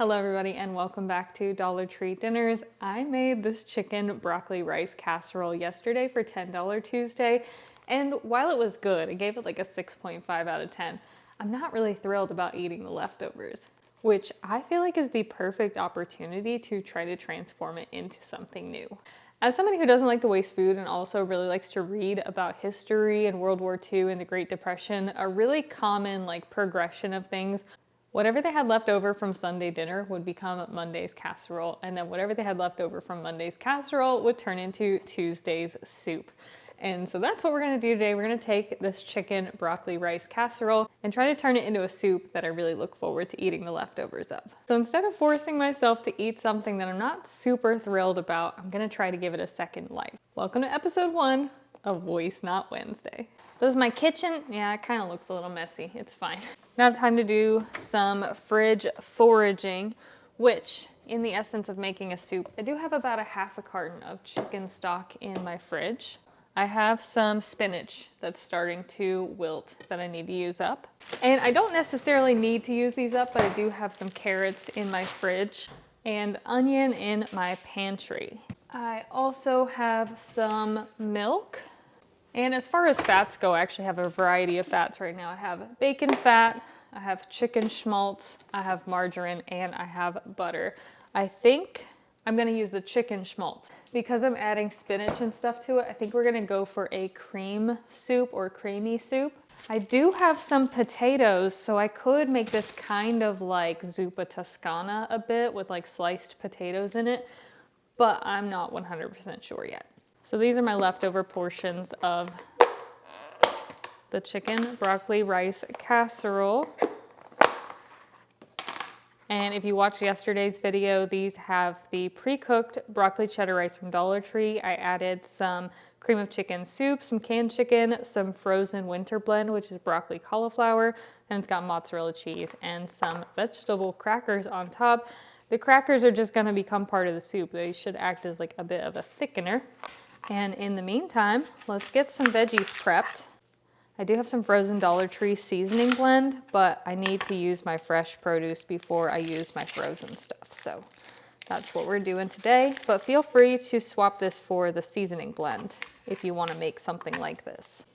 Hello everybody and welcome back to Dollar Tree Dinners. I made this chicken broccoli rice casserole yesterday for $10 Tuesday, and while it was good, I gave it like a 6.5 out of 10. I'm not really thrilled about eating the leftovers, which I feel like is the perfect opportunity to try to transform it into something new. As somebody who doesn't like to waste food and also really likes to read about history and World War II and the Great Depression, a really common progression of things, whatever they had left over from Sunday dinner would become Monday's casserole, and then whatever they had left over from Monday's casserole would turn into Tuesday's soup. And so that's what we're gonna do today. We're gonna take this chicken broccoli rice casserole and try to turn it into a soup that I really look forward to eating the leftovers of. So instead of forcing myself to eat something that I'm not super thrilled about, I'm gonna try to give it a second life. Welcome to episode 1 of Voice Not Wednesday. This is my kitchen. Yeah, it kind of looks a little messy. It's fine. Now time to do some fridge foraging, which in the essence of making a soup, I do have about a half a carton of chicken stock in my fridge. I have some spinach that's starting to wilt that I need to use up. And I don't necessarily need to use these up, but I do have some carrots in my fridge and onion in my pantry. I also have some milk. And as far as fats go, I actually have a variety of fats right now. I have bacon fat, I have chicken schmaltz, I have margarine, and I have butter. I think I'm gonna use the chicken schmaltz. Because I'm adding spinach and stuff to it, I think we're gonna go for a cream soup or creamy soup. I do have some potatoes, so I could make this kind of like zuppa toscana a bit with like sliced potatoes in it, but I'm not 100% sure yet. So these are my leftover portions of the chicken broccoli rice casserole. And if you watched yesterday's video, these have the pre-cooked broccoli cheddar rice from Dollar Tree. I added some cream of chicken soup, some canned chicken, some frozen winter blend, which is broccoli cauliflower, and it's got mozzarella cheese and some vegetable crackers on top. The crackers are just gonna become part of the soup. They should act as like a bit of a thickener. And in the meantime, let's get some veggies prepped. I do have some frozen Dollar Tree seasoning blend, but I need to use my fresh produce before I use my frozen stuff. So that's what we're doing today. But feel free to swap this for the seasoning blend if you want to make something like this.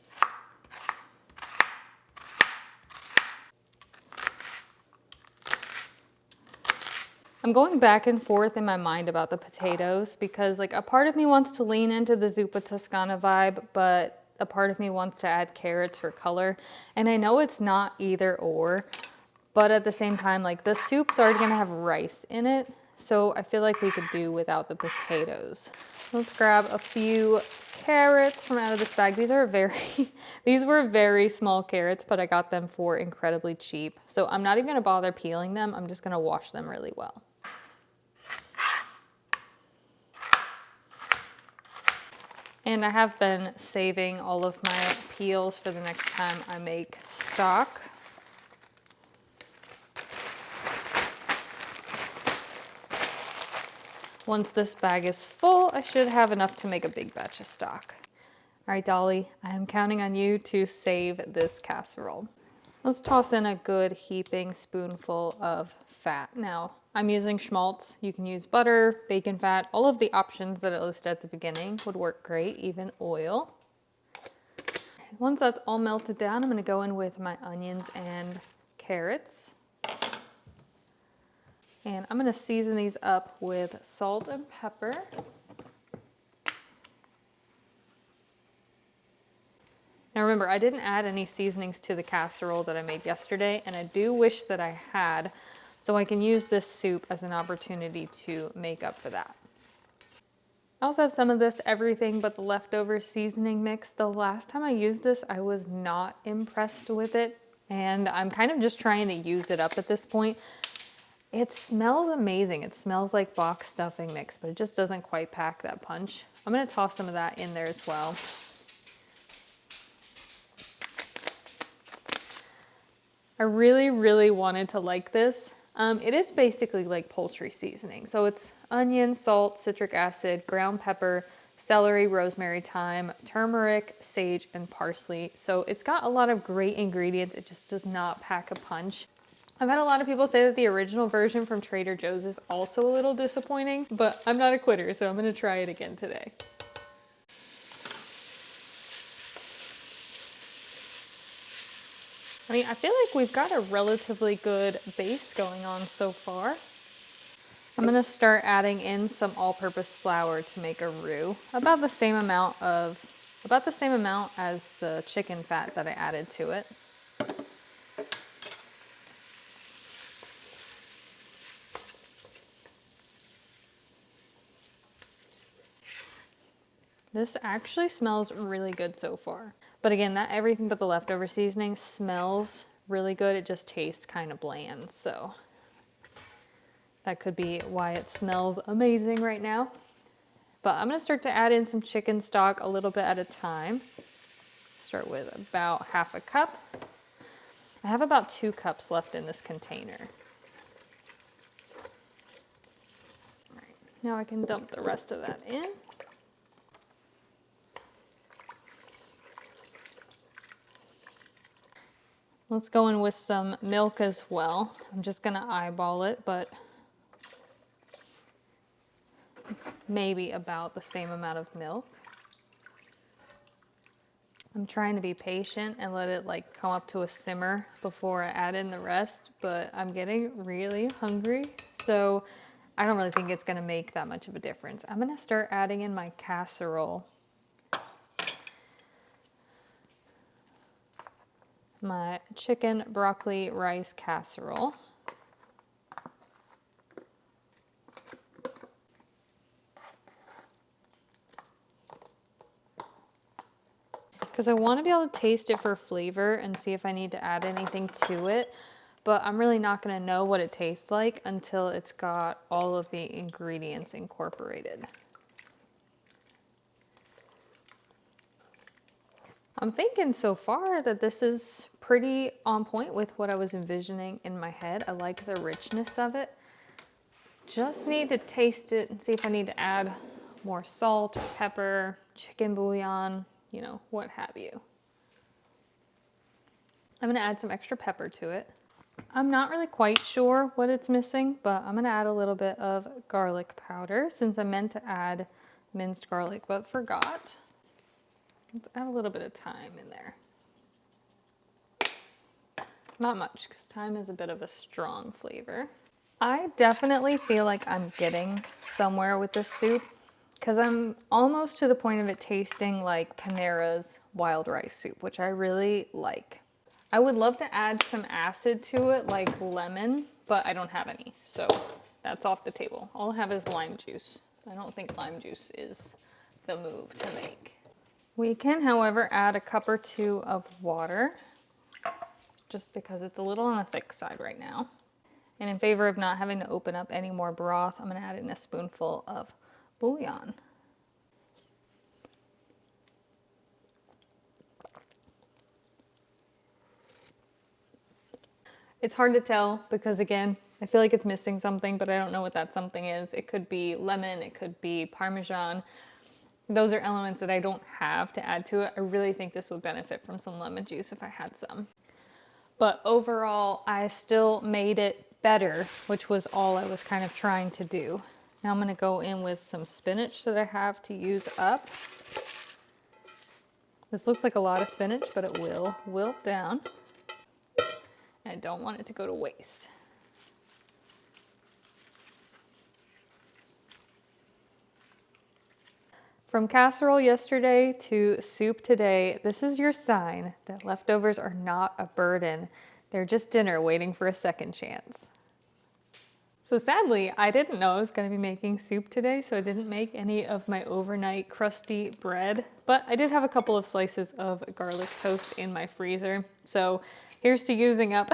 I'm going back and forth in my mind about the potatoes because like a part of me wants to lean into the zuppa toscana vibe, but a part of me wants to add carrots for color. And I know it's not either or, but at the same time, like the soup's already gonna have rice in it. So I feel like we could do without the potatoes. Let's grab a few carrots from out of this bag. These are these were very small carrots, but I got them for incredibly cheap. So I'm not even gonna bother peeling them. I'm just gonna wash them really well. And I have been saving all of my peels for the next time I make stock. Once this bag is full, I should have enough to make a big batch of stock. All right, Dolly, I am counting on you to save this casserole. Let's toss in a good heaping spoonful of fat. Now, I'm using schmaltz. You can use butter, bacon fat, all of the options that I listed at the beginning would work great, even oil. Once that's all melted down, I'm gonna go in with my onions and carrots. And I'm gonna season these up with salt and pepper. Now remember, I didn't add any seasonings to the casserole that I made yesterday, and I do wish that I had, so I can use this soup as an opportunity to make up for that. I also have some of this everything but the leftover seasoning mix. The last time I used this, I was not impressed with it, and I'm kind of just trying to use it up at this point. It smells amazing. It smells like box stuffing mix, but it just doesn't quite pack that punch. I'm gonna toss some of that in there as well. I really, really wanted to like this. It is basically like poultry seasoning. So it's onion, salt, citric acid, ground pepper, celery, rosemary, thyme, turmeric, sage, and parsley. So it's got a lot of great ingredients. It just does not pack a punch. I've had a lot of people say that the original version from Trader Joe's is also a little disappointing, but I'm not a quitter, so I'm gonna try it again today. I mean, I feel like we've got a relatively good base going on so far. I'm gonna start adding in some all-purpose flour to make a roux, about the same amount as the chicken fat that I added to it. This actually smells really good so far. But again, that everything but the leftover seasoning smells really good. It just tastes kind of bland. So that could be why it smells amazing right now. But I'm gonna start to add in some chicken stock a little bit at a time. Start with about half a cup. I have about 2 cups left in this container. All right, now I can dump the rest of that in. Let's go in with some milk as well. I'm just gonna eyeball it, but maybe about the same amount of milk. I'm trying to be patient and let it like come up to a simmer before I add in the rest, but I'm getting really hungry, so I don't really think it's gonna make that much of a difference. I'm gonna start adding in my casserole. My chicken broccoli rice casserole. Because I want to be able to taste it for flavor and see if I need to add anything to it, but I'm really not going to know what it tastes like until it's got all of the ingredients incorporated. I'm thinking so far that this is pretty on point with what I was envisioning in my head. I like the richness of it. Just need to taste it and see if I need to add more salt or pepper, chicken bouillon, you know, what have you. I'm gonna add some extra pepper to it. I'm not really quite sure what it's missing, but I'm gonna add a little bit of garlic powder since I meant to add minced garlic but forgot. Let's add a little bit of thyme in there. Not much, because thyme is a bit of a strong flavor. I definitely feel like I'm getting somewhere with this soup, because I'm almost to the point of it tasting like Panera's wild rice soup, which I really like. I would love to add some acid to it, like lemon, but I don't have any, so that's off the table. All I have is lime juice. I don't think lime juice is the move to make. We can, however, add a cup or 2 of water, just because it's a little on the thick side right now. And in favor of not having to open up any more broth, I'm gonna add in a spoonful of bouillon. It's hard to tell because, again, I feel like it's missing something, but I don't know what that something is. It could be lemon, it could be Parmesan. Those are elements that I don't have to add to it. I really think this would benefit from some lemon juice if I had some. But overall, I still made it better, which was all I was kind of trying to do. Now I'm gonna go in with some spinach that I have to use up. This looks like a lot of spinach, but it will wilt down. And I don't want it to go to waste. From casserole yesterday to soup today, this is your sign that leftovers are not a burden. They're just dinner waiting for a second chance. So sadly, I didn't know I was going to be making soup today, so I didn't make any of my overnight crusty bread, but I did have a couple of slices of garlic toast in my freezer. So here's to using up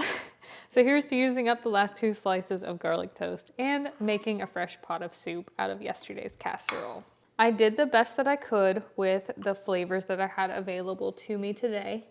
the last 2 slices of garlic toast and making a fresh pot of soup out of yesterday's casserole. I did the best that I could with the flavors that I had available to me today.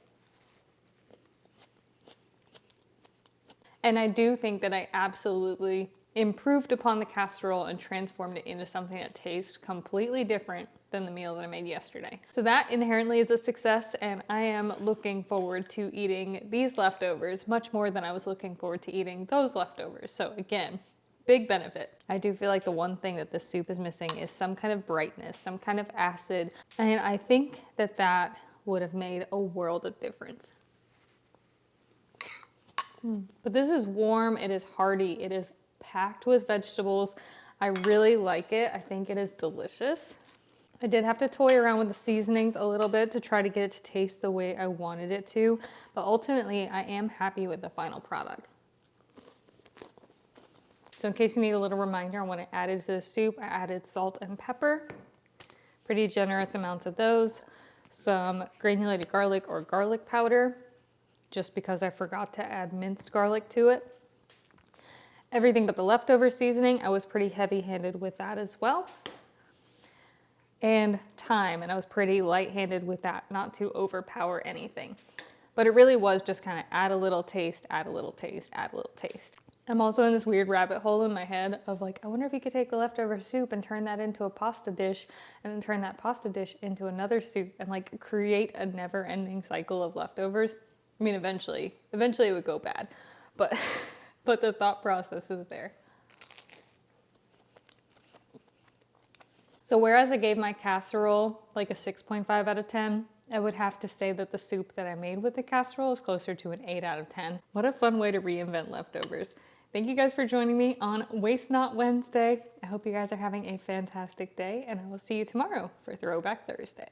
And I do think that I absolutely improved upon the casserole and transformed it into something that tastes completely different than the meal that I made yesterday. So that inherently is a success, and I am looking forward to eating these leftovers much more than I was looking forward to eating those leftovers. So again, big benefit. I do feel like the one thing that this soup is missing is some kind of brightness, some kind of acid, and I think that that would have made a world of difference. But this is warm, it is hearty, it is packed with vegetables. I really like it. I think it is delicious. I did have to toy around with the seasonings a little bit to try to get it to taste the way I wanted it to, but ultimately I am happy with the final product. So in case you need a little reminder on what I added to the soup, I added salt and pepper, pretty generous amounts of those, some granulated garlic or garlic powder, just because I forgot to add minced garlic to it. Everything but the leftover seasoning, I was pretty heavy-handed with that as well. And thyme, and I was pretty light-handed with that, not to overpower anything. But it really was just kind of add a little taste, add a little taste, add a little taste. I'm also in this weird rabbit hole in my head of like, I wonder if you could take the leftover soup and turn that into a pasta dish, and then turn that pasta dish into another soup, and like create a never-ending cycle of leftovers. I mean, eventually it would go bad, but but the thought process is there. So whereas I gave my casserole like a 6.5 out of 10, I would have to say that the soup that I made with the casserole is closer to an 8 out of 10. What a fun way to reinvent leftovers. Thank you guys for joining me on Waste Not Wednesday. I hope you guys are having a fantastic day, and I will see you tomorrow for Throwback Thursday.